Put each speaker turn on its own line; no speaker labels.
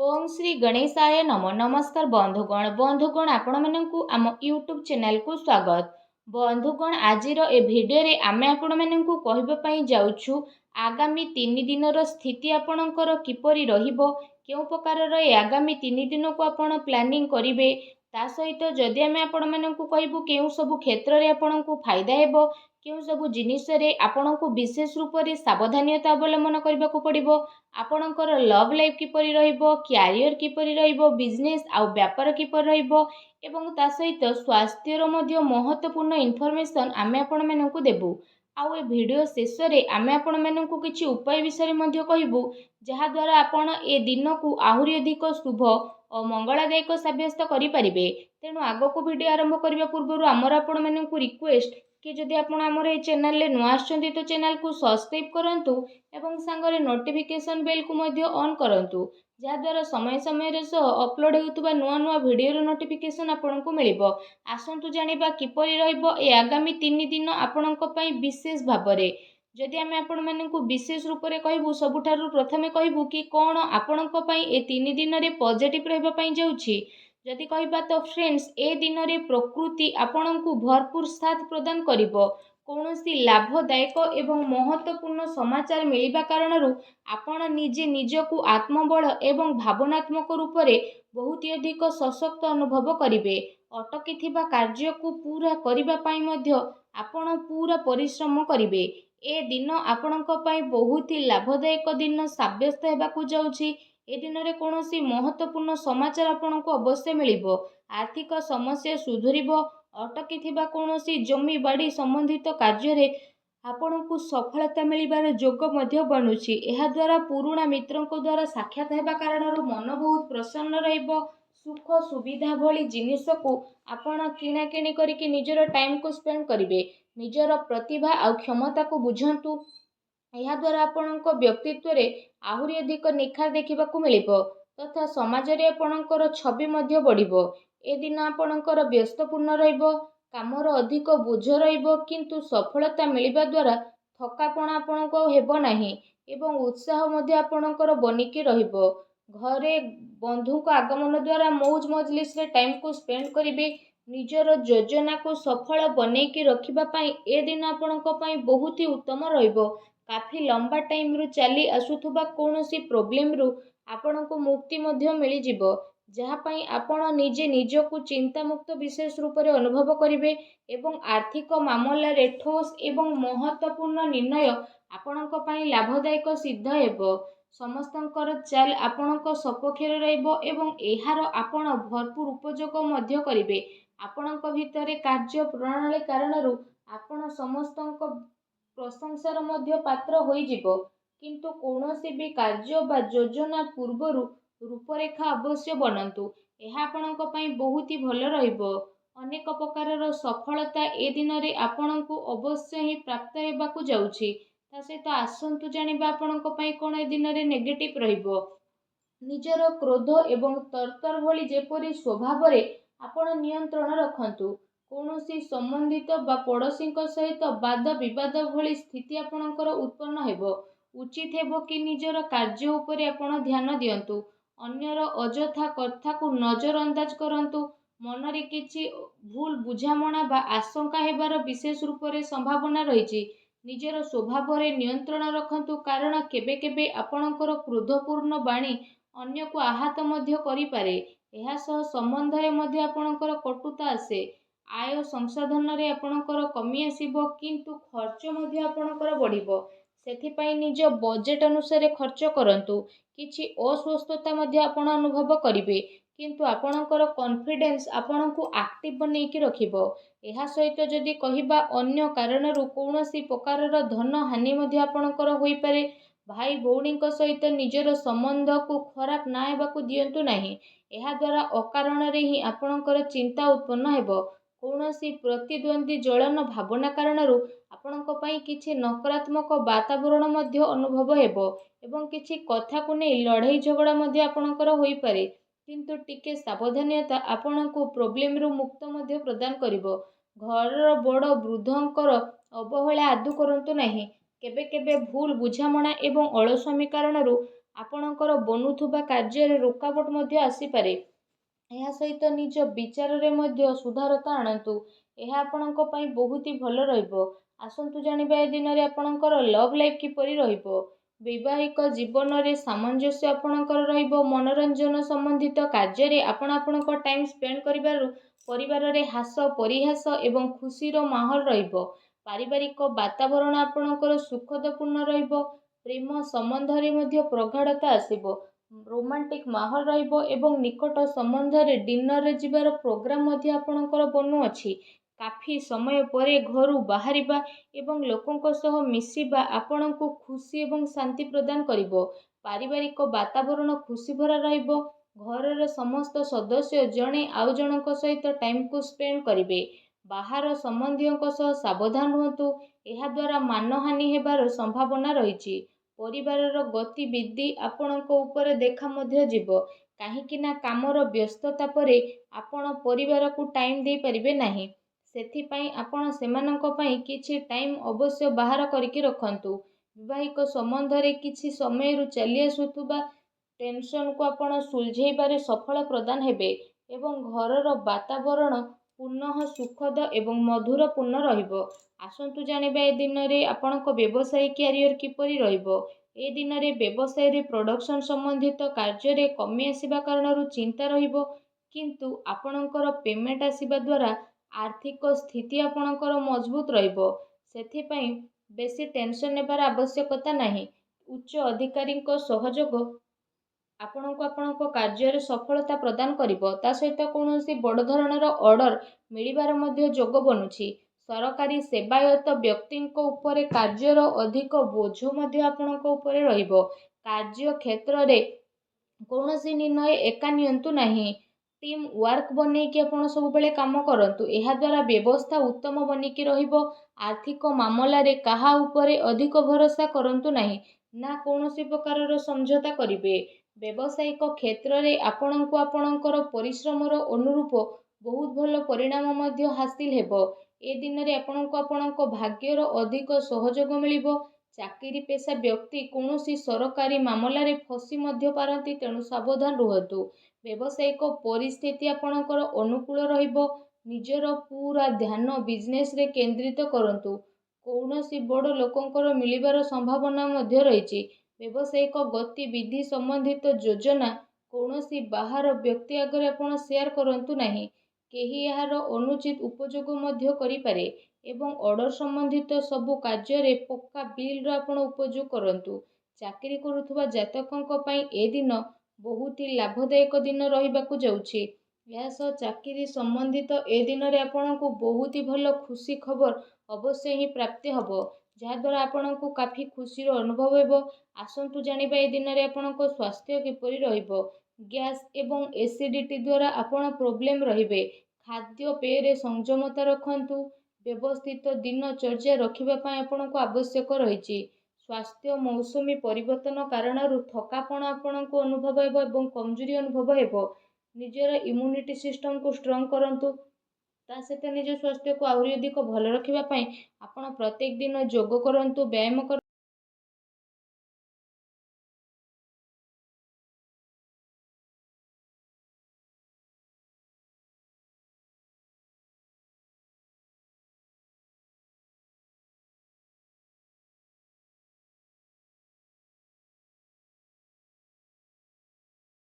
ओम श्री गणेशाय नम नमस्कार बंधुगण आपण मानकु आम यूट्यूब चैनल को स्वागत। बंधुगण आजिर ए भिडियो रे आमे आपण मानकु कहबा पई जाउछु आगामी 3 दिनर स्थिति आपणकर किपरि रहिबो, केउ प्रकार ए आगामी 3 दिन को आपण प्लानिंग करिवे, ता सहित जदि आमे आपण मानकु कहबु केउ सब क्षेत्र रे आपणकु फायदा हेबो, केउ सब जिनिस रे आपणकु विशेष रूप रे सावधानता अवलंबन करबाकू पड़िबो, आपणकर लव लाइफ किपरि रहिबो, क्यारियर किपरि रहिबो, बिजनेस आउ व्यापार किपरि रहिबो एवं ता सहित स्वास्थ्यर मध्य महत्वपूर्ण इनफॉरमेशन आमे आपण मानकु देबु। आउ ए वीडियो शेष रे आमे आपण मानकु किछि उपाय विषय मध्य कहिबु, जहा द्वारा आपण ए दिन को आहुरी अधिक शुभ और मंगलदायक सब्यस्त करि परिबे। तेणु आगो को वीडियो आरंभ करबा पूर्व आमर आपण मानकु रिक्वेस्ट कि जदि आपण आमर ए चैनल ले नुआ आछंती तो चैनल को सब्सक्राइब करंतु एवं सांगरे नोटिफिकेशन बेल को मध्य ऑन करंतु, जहा द्वारा समय समय रे सो अपलोड हेउतबा नुआ नुआ वीडियो रो नोटिफिकेशन आपनकु मिलिबो। आसंतु जानिबा किपरि रहइबो ए आगामी 3 दिन आपनक पई विशेष भाबरे। जदि आमे आपण मानकु विशेष रूप रे कहबु, सबुठारु प्रथमे कहबु कि कोन आपनक पई ए 3 दिन रे पॉजिटिव रहबा पई जाउछि। जदि कहबा तो फ्रेंड्स, ए दिन रे प्रकृति आपनकु भरपूर साथ प्रदान करिबो। कौनसी लाभदायक एवं महत्वपूर्ण समाचार मिलिबा कारणरू आपण निजे निजकु आत्मबल एवं भावनात्मक रूप से बहुत अधिक सशक्त अनुभव करिवे। अटकी थिबा कार्य को पूरा करिबा पई मध्य आपण पूरा परिश्रम करिवे। ए दिन आपणक पई बहुत ही लाभदायक दिन साब्यस्त हेबाकू जाउछि। ए दिन रे कौनसी महत्वपूर्ण समाचार आपणको अवश्य मिलिबो। आर्थिक समस्या सुधुरिबो। अटकी थिबा कौनसी जमी बाड़ी संबंधित कार्य रे आपणको सफलता मिलिबार जोग मध्य बनुछि। एहा द्वारा पुराणा मित्रंको द्वारा साक्षात हेबा कारणरू मन बहुत प्रसन्न रहिबो। सुख सुविधा भली जिनिस को आपण किणा किणी करिके निजर टाइम को स्पेंड करिवे। निजर प्रतिभा आ क्षमता को बुझंतु। एहा द्वारा आपणको व्यक्तित्व रे आहुरी अधिक निखार देखिबाकू मिलिबो तथा समाज रे आपणकर छवि मध्य बढ़िबो। ए दिन आपणकर व्यस्तपूर्ण रहिबो, कामर अधिक बोझ रहिबो, किंतु सफलता मिलिबा द्वारा थकापण आपणको हेबो नाही एवं उत्साह मध्य आपणकर बनिकी रहिबो। घरे बंधु को आगमन द्वारा मौज मजलिस रे टाइम को स्पेंड करिवे। निजर योजना को सफल बनेकी रखिबा पई ए दिन आपणको पई बहुत ही उत्तम रहिबो। काफी लंबा टाइम रु चली आसुथुबा कौनसी प्रॉब्लम रु आपणको मुक्ति मध्य मिली जिवो, जहा पई आपण निजे निजकु चिंता मुक्त विशेष रूप रे अनुभव करिवे एवं आर्थिक मामला रे ठोस एवं महत्वपूर्ण निर्णय आपणक पई लाभदायक सिद्ध हेबो। समस्तंकर चाल आपणक सपक्षरे रहइबो एवं एहार आपण भरपूर उपयोग मध्य करिवे। आपणक भितरे कार्य प्रणाली कारणरू आपण समस्तंक प्रशंसार मध्य पात्र होई जिवो, किंतु कौनसी भी कार्य बा योजना पूर्वरु रूपरेखा अवश्य बनंतु। एहा आपणक पई बहुत ही भल रहिबो। अनेक प्रकारर सफलता ए दिन रे आपणकु अवश्य ही प्राप्त हेबाकू जाउछि। ता सहित आसंतु जानिबा आपणक पई कोन ए दिन रे नेगेटिव रहिबो। निजर क्रोध एवं तरतर भली जेपरि स्वभाव रे आपण नियंत्रण रखंतु। कौनसी संबंधित बा पड़ोसी सहित वाद विवाद भली स्थिति आपणकर उत्पन्न हेबो। उचित हेबो कि निजर कार्य उपरे आपण ध्यान दियंतु। अन्यर अजथा कथा को नजर अंदाज करंतु। मन रे किछि भूल बुझामणा बा आशंका हेबार विशेष रूप रे संभावना रहिछि। निजर स्वभाव रे नियंत्रण रखंतु, कारण केबे केबे आपणकर क्रोधपूर्ण बाणी अन्य को आहत मध्य करि पारे। एहा सह संबंध रे मध्य आपणकर कटुता आसे। आय संसाधन रे आपणकर कमी आसीबो, किंतु खर्च मध्य आपणकर बढ़िबो। सेथिपाई निज बजेट अनुसार खर्च करंतु। किछि अस्वस्थता मध्य आपण अनुभव करिवे, किंतु आपणकर कॉन्फिडेंस आपणकु एक्टिव बनेकी रखिबो। एहा सहित जदि कहिबा अन्य कारणरू कौनसी प्रकारर धन हानि मध्य आपणकर होई पारे। भाई भौणी सहित निजर संबंध को खराब ना हेबाकू दियंतु नाही। एहा द्वारा अकारण रे ही आपणकर चिंता उत्पन्न हेबो। कौनसी प्रतिद्वंदी जलन भावना कारणरू आपणक पई किछि नकारात्मक वातावरण मध्य अनुभव हेबो एवं किछि कथा को नै लड़ाई झगड़ा मध्य आपणकर होई पारे, किंतु टिके सावधानता आपणको प्रॉब्लम रु मुक्त मध्य प्रदान करिवो। घर बड़ वृद्धंकर अवहेला आदु करंतु नाही। केबे केबे भूल बुझामणा एवं अलस्वामी कारणरू ଆପଣଙ୍କର ବନୁଥିବା କାର୍ଯ୍ୟରେ ରୋକାବଟ ମଧ୍ୟ ଆସିପାରେ। ଏହା ସହିତ ନିଜ ବିଚାରରେ ମଧ୍ୟ ସୁଧାରତା ଆଣନ୍ତୁ। ଏହା ଆପଣଙ୍କ ପାଇଁ ବହୁତ ହି ଭଲ ରହିବ। ଆସନ୍ତୁ ଜାଣିବା ଏ ଦିନରେ ଆପଣଙ୍କର ଲଭ୍ ଲାଇଫ୍ କିପରି ରହିବ। ବୈବାହିକ ଜୀବନରେ ସାମଞ୍ଜସ୍ୟ ଆପଣଙ୍କର ରହିବ। ମନୋରଞ୍ଜନ ସମ୍ବନ୍ଧିତ କାର୍ଯ୍ୟରେ ଆପଣ ଆପଣଙ୍କ ଟାଇମ୍ ସ୍ପେଣ୍ଡ କରିବାରୁ ପରିବାରରେ ହାସ ପରିହାସ ଏବଂ ଖୁସିର ମାହୋଲ ରହିବ। ପାରିବାରିକ ବାତାବରଣ ଆପଣଙ୍କର ସୁଖଦପୂର୍ଣ୍ଣ ରହିବ। ପ୍ରେମ ସମ୍ବନ୍ଧରେ ମଧ୍ୟ ପ୍ରଗାଢ଼ତା ଆସିବ। ରୋମାଣ୍ଟିକ ମାହୋଲ ରହିବ ଏବଂ ନିକଟ ସମ୍ବନ୍ଧରେ ଡିନରରେ ଯିବାର ପ୍ରୋଗ୍ରାମ ମଧ୍ୟ ଆପଣଙ୍କର ବନୁଅଛି। କାଫି ସମୟ ପରେ ଘରୁ ବାହାରିବା ଏବଂ ଲୋକଙ୍କ ସହ ମିଶିବା ଆପଣଙ୍କୁ ଖୁସି ଏବଂ ଶାନ୍ତି ପ୍ରଦାନ କରିବ। ପାରିବାରିକ ବାତାବରଣ ଖୁସି ଭରା ରହିବ। ଘରର ସମସ୍ତ ସଦସ୍ୟ ଜଣେ ଆଉ ଜଣଙ୍କ ସହିତ ଟାଇମକୁ ସ୍ପେଣ୍ଡ କରିବେ। ବାହାର ସମ୍ବନ୍ଧୀୟଙ୍କ ସହ ସାବଧାନ ରୁହନ୍ତୁ। ଏହାଦ୍ୱାରା ମାନହାନି ହେବାର ସମ୍ଭାବନା ରହିଛି। ପରିବାରର ଗତିବିଧି ଆପଣଙ୍କ ଉପରେ ଦେଖା ମଧ୍ୟ ଯିବ। କାହିଁକି ନା କାମର ବ୍ୟସ୍ତତା ପରେ ଆପଣ ପରିବାରକୁ ଟାଇମ୍ ଦେଇପାରିବେ ନାହିଁ। ସେଥିପାଇଁ ଆପଣ ସେମାନଙ୍କ ପାଇଁ କିଛି ଟାଇମ୍ ଅବଶ୍ୟ ବାହାର କରିକି ରଖନ୍ତୁ। ବୈବାହିକ ସମ୍ବନ୍ଧରେ କିଛି ସମୟରୁ ଚାଲି ଆସୁଥିବା ଟେନସନକୁ ଆପଣ ସୁଲଝେଇବାରେ ସଫଳ ପ୍ରଦାନ ହେବେ ଏବଂ ଘରର ବାତାବରଣ ପୁନଃ ସୁଖଦ ଏବଂ ମଧୁରପୂର୍ଣ୍ଣ ରହିବ। ଆସନ୍ତୁ ଜାଣିବା ଏ ଦିନରେ ଆପଣଙ୍କ ବ୍ୟବସାୟିକ କ୍ୟାରିୟର କିପରି ରହିବ। ଏ ଦିନରେ ବ୍ୟବସାୟରେ ପ୍ରଡକ୍ସନ ସମ୍ବନ୍ଧିତ କାର୍ଯ୍ୟରେ କମି ଆସିବା କାରଣରୁ ଚିନ୍ତା ରହିବ, କିନ୍ତୁ ଆପଣଙ୍କର ପେମେଣ୍ଟ ଆସିବା ଦ୍ୱାରା ଆର୍ଥିକ ସ୍ଥିତି ଆପଣଙ୍କର ମଜବୁତ ରହିବ। ସେଥିପାଇଁ ବେଶୀ ଟେନସନ ନେବାର ଆବଶ୍ୟକତା ନାହିଁ। ଉଚ୍ଚ ଅଧିକାରୀଙ୍କ ସହଯୋଗ ଆପଣଙ୍କୁ ଆପଣଙ୍କ କାର୍ଯ୍ୟରେ ସଫଳତା ପ୍ରଦାନ କରିବ। ତା ସହିତ କୌଣସି ବଡ଼ ଧରଣର ଅର୍ଡର ମିଳିବାର ମଧ୍ୟ ଯୋଗ ବନୁଛି। ସରକାରୀ ସେବାୟତ ବ୍ୟକ୍ତିଙ୍କ ଉପରେ କାର୍ଯ୍ୟର ଅଧିକ ବୋଝ ମଧ୍ୟ ଆପଣଙ୍କ ଉପରେ ରହିବ। କାର୍ଯ୍ୟ କ୍ଷେତ୍ରରେ କୌଣସି ନିର୍ଣ୍ଣୟ ଏକା ନିଅନ୍ତୁ ନାହିଁ। ଟିମ୍ ୱାର୍କ ବନେଇକି ଆପଣ ସବୁବେଳେ କାମ କରନ୍ତୁ। ଏହାଦ୍ୱାରା ବ୍ୟବସ୍ଥା ଉତ୍ତମ ବନିକି ରହିବ। ଆର୍ଥିକ ମାମଲାରେ କାହା ଉପରେ ଅଧିକ ଭରସା କରନ୍ତୁ ନାହିଁ, ନା କୌଣସି ପ୍ରକାରର ସମଝୋତା କରିବେ। ବ୍ୟବସାୟିକ କ୍ଷେତ୍ରରେ ଆପଣଙ୍କୁ ଆପଣଙ୍କର ପରିଶ୍ରମର ଅନୁରୂପ ବହୁତ ଭଲ ପରିଣାମ ମଧ୍ୟ ହାସିଲ ହେବ। ଏ ଦିନରେ ଆପଣଙ୍କୁ ଆପଣଙ୍କ ଭାଗ୍ୟର ଅଧିକ ସହଯୋଗ ମିଳିବ। ଚାକିରି ପେଶା ବ୍ୟକ୍ତି କୌଣସି ସରକାରୀ ମାମଲାରେ ଫସି ମଧ୍ୟ ପାରନ୍ତି, ତେଣୁ ସାବଧାନ ରୁହନ୍ତୁ। ବ୍ୟବସାୟିକ ପରିସ୍ଥିତି ଆପଣଙ୍କର ଅନୁକୂଳ ରହିବ। ନିଜର ପୁରା ଧ୍ୟାନ ବିଜନେସରେ କେନ୍ଦ୍ରିତ କରନ୍ତୁ। କୌଣସି ବଡ଼ ଲୋକଙ୍କର ମିଳିବାର ସମ୍ଭାବନା ମଧ୍ୟ ରହିଛି। ବ୍ୟବସାୟିକ ଗତିବିଧି ସମ୍ବନ୍ଧିତ ଯୋଜନା କୌଣସି ବାହାର ବ୍ୟକ୍ତି ଆଗରେ ଆପଣ ସେୟାର କରନ୍ତୁ ନାହିଁ। କେହି ଏହାର ଅନୁଚିତ ଉପଯୋଗ ମଧ୍ୟ କରିପାରେ ଏବଂ ଅର୍ଡର ସମ୍ବନ୍ଧିତ ସବୁ କାର୍ଯ୍ୟରେ ପକ୍କା ବିଲ୍ର ଆପଣ ଉପଯୋଗ କରନ୍ତୁ। ଚାକିରି କରୁଥିବା ଜାତକଙ୍କ ପାଇଁ ଏ ଦିନ ବହୁତ ହି ଲାଭଦାୟକ ଦିନ ରହିବାକୁ ଯାଉଛି। ଏହା ସହ ଚାକିରି ସମ୍ବନ୍ଧିତ ଏ ଦିନରେ ଆପଣଙ୍କୁ ବହୁତ ହି ଭଲ ଖୁସି ଖବର ଅବଶ୍ୟ ହିଁ ପ୍ରାପ୍ତି ହେବ, ଯାହାଦ୍ୱାରା ଆପଣଙ୍କୁ କାଫି ଖୁସିର ଅନୁଭବ ହେବ। ଆସନ୍ତୁ ଜାଣିବା ଏ ଦିନରେ ଆପଣଙ୍କ ସ୍ୱାସ୍ଥ୍ୟ କିପରି ରହିବ। ଗ୍ୟାସ୍ ଏବଂ ଏସିଡିଟି ଦ୍ୱାରା ଆପଣ ପ୍ରୋବ୍ଲେମ ରହିବେ। ଖାଦ୍ୟପେୟରେ ସଂଯମତା ରଖନ୍ତୁ। ବ୍ୟବସ୍ଥିତ ଦିନଚର୍ଯ୍ୟା ରଖିବା ପାଇଁ ଆପଣଙ୍କୁ ଆବଶ୍ୟକ ରହିଛି। ସ୍ୱାସ୍ଥ୍ୟ ମୌସୁମୀ ପରିବର୍ତ୍ତନ କାରଣରୁ ଥକାପଣ ଆପଣଙ୍କୁ ଅନୁଭବ ହେବ ଏବଂ କମଜୋରି ଅନୁଭବ ହେବ। ନିଜର ଇମ୍ୟୁନିଟି ସିଷ୍ଟମକୁ ଷ୍ଟ୍ରଙ୍ଗ କରନ୍ତୁ। ତା ସହିତ ନିଜ ସ୍ୱାସ୍ଥ୍ୟକୁ ଆହୁରି ଅଧିକ ଭଲ ରଖିବା ପାଇଁ ଆପଣ ପ୍ରତ୍ୟେକ ଦିନ ଯୋଗ କରନ୍ତୁ, ବ୍ୟାୟାମ କରନ୍ତୁ।